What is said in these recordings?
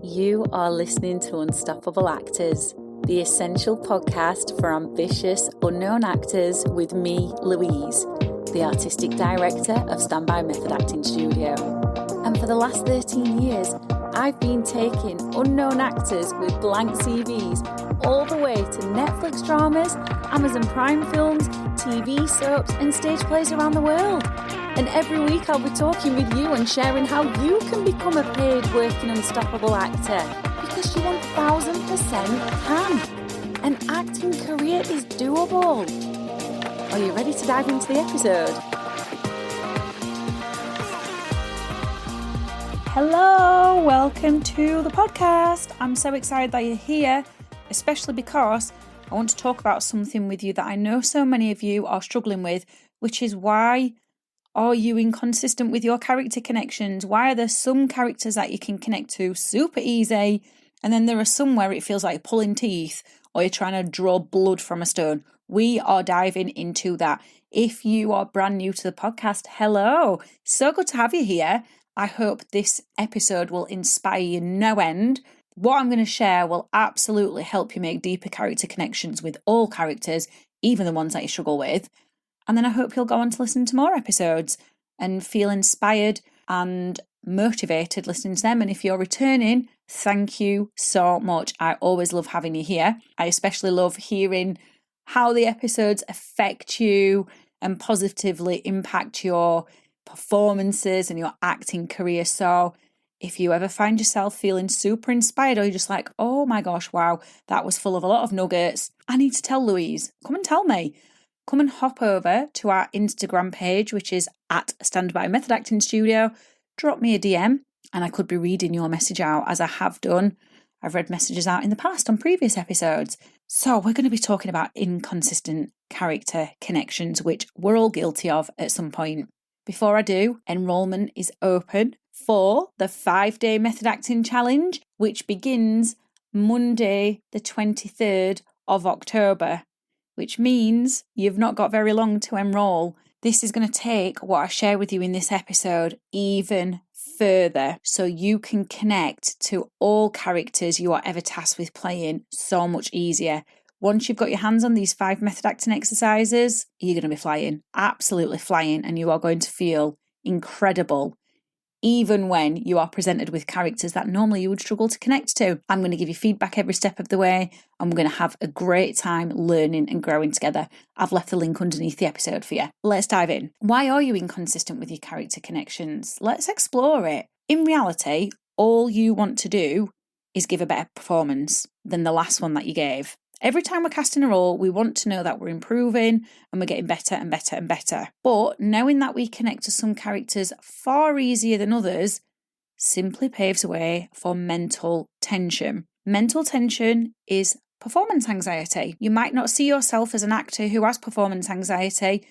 You are listening to Unstoppable Actors, the essential podcast for ambitious, unknown actors with me, Louise, the artistic director of Standby Method Acting Studio. And for the last 13 years, I've been taking unknown actors with blank CVs all the way to Netflix dramas, Amazon Prime films, TV soaps, and stage plays around the world. And every week I'll be talking with you and sharing how you can become a paid working unstoppable actor, because you 1000% can. An acting career is doable. Are you ready to dive into the episode? Hello, welcome to the podcast. I'm so excited that you're here, especially because I want to talk about something with you that I know so many of you are struggling with, which is why are you inconsistent with your character connections? Why are there some characters that you can connect to super easy, and then there are some where it feels like pulling teeth or you're trying to draw blood from a stone? We are diving into that. If you are brand new to the podcast, hello. So good to have you here. I hope this episode will inspire you no end. What I'm going to share will absolutely help you make deeper character connections with all characters, even the ones that you struggle with. And then I hope you'll go on to listen to more episodes and feel inspired and motivated listening to them. And if you're returning, thank you so much. I always love having you here. I especially love hearing how the episodes affect you and positively impact your performances and your acting career. So if you ever find yourself feeling super inspired, or you're just like, oh my gosh, wow, that was full of a lot of nuggets, I need to tell Louise, come and tell me. Come and hop over to our Instagram page, which is at Standby Method Acting Studio. Drop me a DM and I could be reading your message out, as I have done. I've read messages out in the past on previous episodes. So we're going to be talking about inconsistent character connections, which we're all guilty of at some point. Before I do, enrolment is open for the 5-day Method Acting Challenge, which begins Monday, the 23rd of October. Which means you've not got very long to enroll. This is going to take what I share with you in this episode even further, so you can connect to all characters you are ever tasked with playing so much easier. Once you've got your hands on these 5 method acting exercises, you're going to be flying, absolutely flying, and you are going to feel incredible, even when you are presented with characters that normally you would struggle to connect to. I'm going to give you feedback every step of the way, and we're going to have a great time learning and growing together. I've left the link underneath the episode for you. Let's dive in. Why are you inconsistent with your character connections? Let's explore it. In reality, all you want to do is give a better performance than the last one that you gave. Every time we're casting a role, we want to know that we're improving and we're getting better and better and better. But knowing that we connect to some characters far easier than others simply paves the way for mental tension. Mental tension is performance anxiety. You might not see yourself as an actor who has performance anxiety,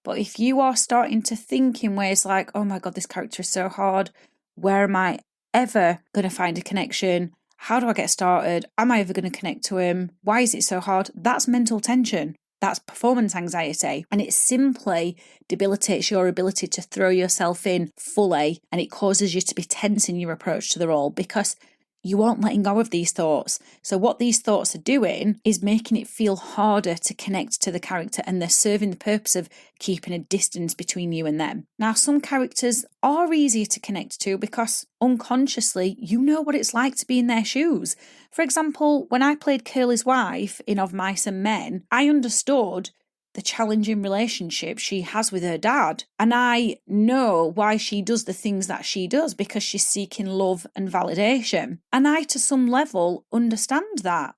but if you are starting to think in ways like, oh my God, this character is so hard, where am I ever going to find a connection? How do I get started? Am I ever going to connect to him? Why is it so hard? That's mental tension. That's performance anxiety. And it simply debilitates your ability to throw yourself in fully, and it causes you to be tense in your approach to the role because you aren't letting go of these thoughts. So what these thoughts are doing is making it feel harder to connect to the character, and they're serving the purpose of keeping a distance between you and them. Now, some characters are easier to connect to because unconsciously you know what it's like to be in their shoes. For example, when I played Curly's wife in Of Mice and Men, I understood the challenging relationship she has with her dad. And I know why she does the things that she does, because she's seeking love and validation. And I, to some level, understand that.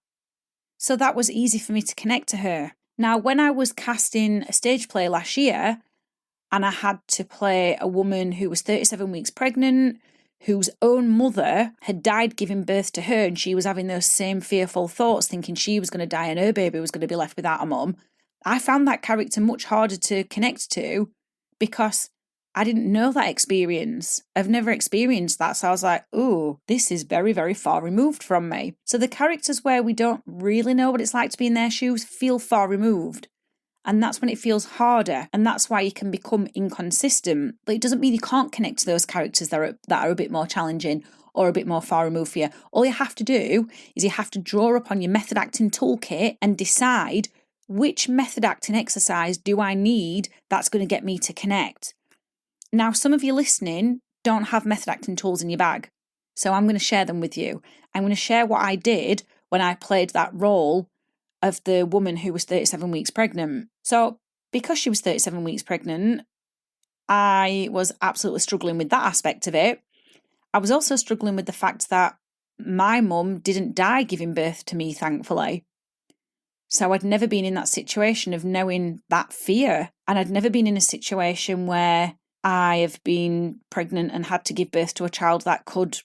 So that was easy for me to connect to her. Now, when I was casting a stage play last year, and I had to play a woman who was 37 weeks pregnant, whose own mother had died giving birth to her, and she was having those same fearful thoughts, thinking she was going to die and her baby was going to be left without a mum, I found that character much harder to connect to because I didn't know that experience. I've never experienced that. So I was like, ooh, this is very, very far removed from me. So the characters where we don't really know what it's like to be in their shoes feel far removed. And that's when it feels harder. And that's why you can become inconsistent. But it doesn't mean you can't connect to those characters that are a bit more challenging or a bit more far removed for you. All you have to do is you have to draw upon your method acting toolkit and decide which method acting exercise do I need that's going to get me to connect. Now, some of you listening don't have method acting tools in your bag, so I'm going to share them with you. I'm going to share what I did when I played that role of the woman who was 37 weeks pregnant. So because she was 37 weeks pregnant, I was absolutely struggling with that aspect of it. I was also struggling with the fact that my mum didn't die giving birth to me, thankfully. So I'd never been in that situation of knowing that fear. And I'd never been in a situation where I have been pregnant and had to give birth to a child that could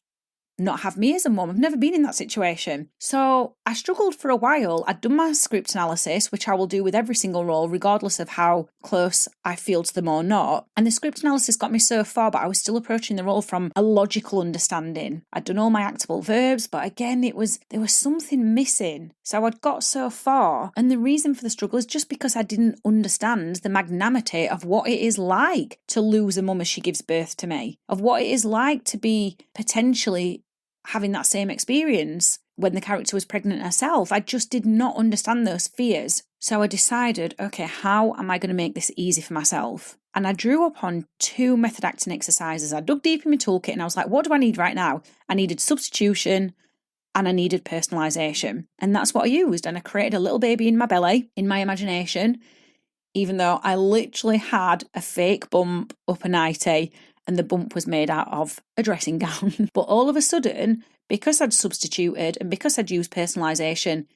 not have me as a mum. I've never been in that situation. So I struggled for a while. I'd done my script analysis, which I will do with every single role, regardless of how close I feel to them or not. And the script analysis got me so far, but I was still approaching the role from a logical understanding. I'd done all my actable verbs, but again, there was something missing. So I'd got so far. And the reason for the struggle is just because I didn't understand the magnanimity of what it is like to lose a mum as she gives birth to me, of what it is like to be potentially having that same experience when the character was pregnant herself. I just did not understand those fears. So I decided, okay, how am I going to make this easy for myself? And I drew upon 2 method acting exercises. I dug deep in my toolkit and I was like, what do I need right now? I needed substitution and I needed personalisation. And that's what I used. And I created a little baby in my belly, in my imagination, even though I literally had a fake bump up a nightie, and the bump was made out of a dressing gown. But all of a sudden, because I'd substituted and because I'd used personalisation,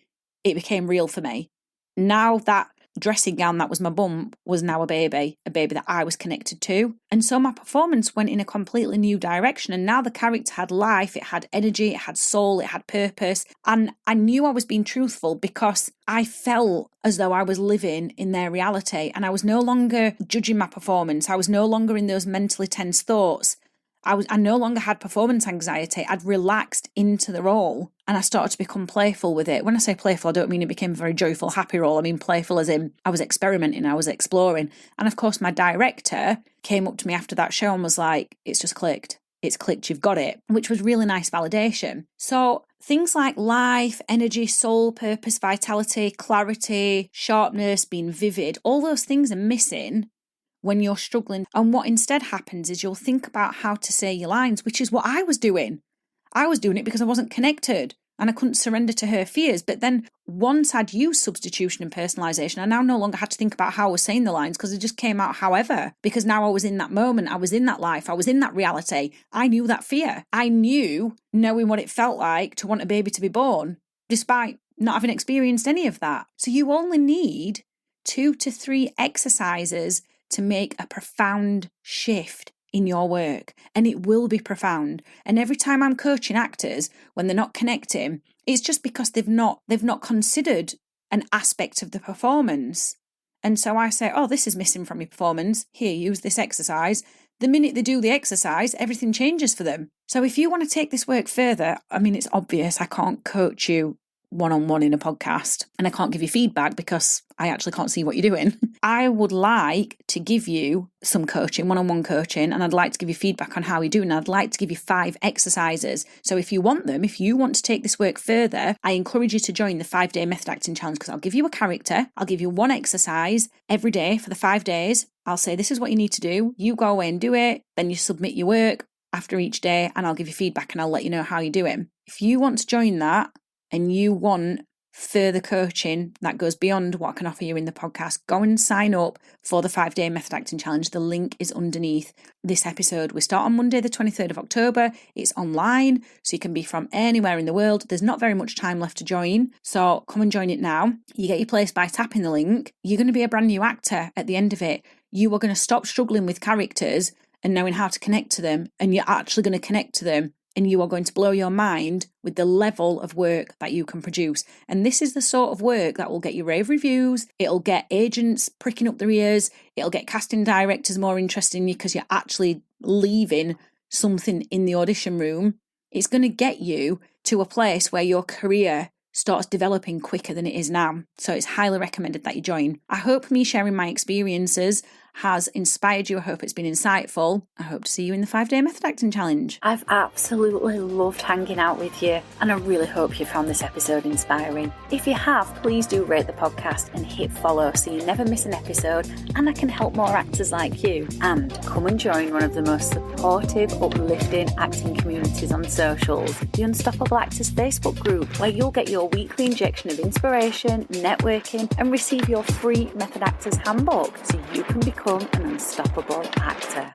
it became real for me. Now that dressing gown that was my bump was now a baby that I was connected to. And so my performance went in a completely new direction. And now the character had life, it had energy, it had soul, it had purpose. And I knew I was being truthful because I felt as though I was living in their reality. And I was no longer judging my performance. I was no longer in those mentally tense thoughts. I no longer had performance anxiety. I'd relaxed into the role and I started to become playful with it. When I say playful, I don't mean it became a very joyful, happy role. I mean playful as in I was experimenting, I was exploring. And of course, my director came up to me after that show and was like, it's just clicked. It's clicked, you've got it, which was really nice validation. So things like life, energy, soul, purpose, vitality, clarity, sharpness, being vivid, all those things are missing when you're struggling. And what instead happens is you'll think about how to say your lines, which is what I was doing. I was doing it because I wasn't connected and I couldn't surrender to her fears. But then once I'd used substitution and personalisation, I now no longer had to think about how I was saying the lines because it just came out however, because now I was in that moment, I was in that life, I was in that reality. I knew that fear. I knew knowing what it felt like to want a baby to be born, despite not having experienced any of that. So you only need 2 to 3 exercises to make a profound shift in your work, and it will be profound. And every time I'm coaching actors when they're not connecting, it's just because they've not considered an aspect of the performance. And so I say, oh, this is missing from your performance. Here, use this exercise. The minute they do the exercise, everything changes for them. So if you want to take this work further, I mean, it's obvious I can't coach you one-on-one in a podcast and I can't give you feedback because I actually can't see what you're doing. I would like to give you some coaching, one-on-one coaching, and I'd like to give you feedback on how you're doing. I'd like to give you 5 exercises. So if you want them, if you want to take this work further, I encourage you to join the 5-day method acting challenge because I'll give you a character, I'll give you 1 exercise every day for the 5 days. I'll say, this is what you need to do. You go away and do it. Then you submit your work after each day and I'll give you feedback and I'll let you know how you're doing. If you want to join that, and you want further coaching that goes beyond what I can offer you in the podcast, go and sign up for the 5-day method acting challenge. The link is underneath this episode. We start on Monday, the 23rd of October. It's online, so you can be from anywhere in the world. There's not very much time left to join, so come and join it now. You get your place by tapping the link. You're going to be a brand new actor at the end of it. You are going to stop struggling with characters and knowing how to connect to them, and you're actually going to connect to them. And you are going to blow your mind with the level of work that you can produce. And this is the sort of work that will get you rave reviews. It'll get agents pricking up their ears. It'll get casting directors more interested in you because you're actually leaving something in the audition room. It's going to get you to a place where your career starts developing quicker than it is now. So it's highly recommended that you join. I hope me sharing my experiences has inspired you. I hope it's been insightful. I hope to see you in the 5-day method acting challenge. I've absolutely loved hanging out with you, and I really hope you found this episode inspiring. If you have, please do rate the podcast and hit follow so you never miss an episode, and I can help more actors like you. And come and join one of the most supportive, uplifting acting communities on socials, the Unstoppable Actors Facebook group, where you'll get your weekly injection of inspiration, networking, and receive your free Method Actors handbook so you can become an unstoppable actor.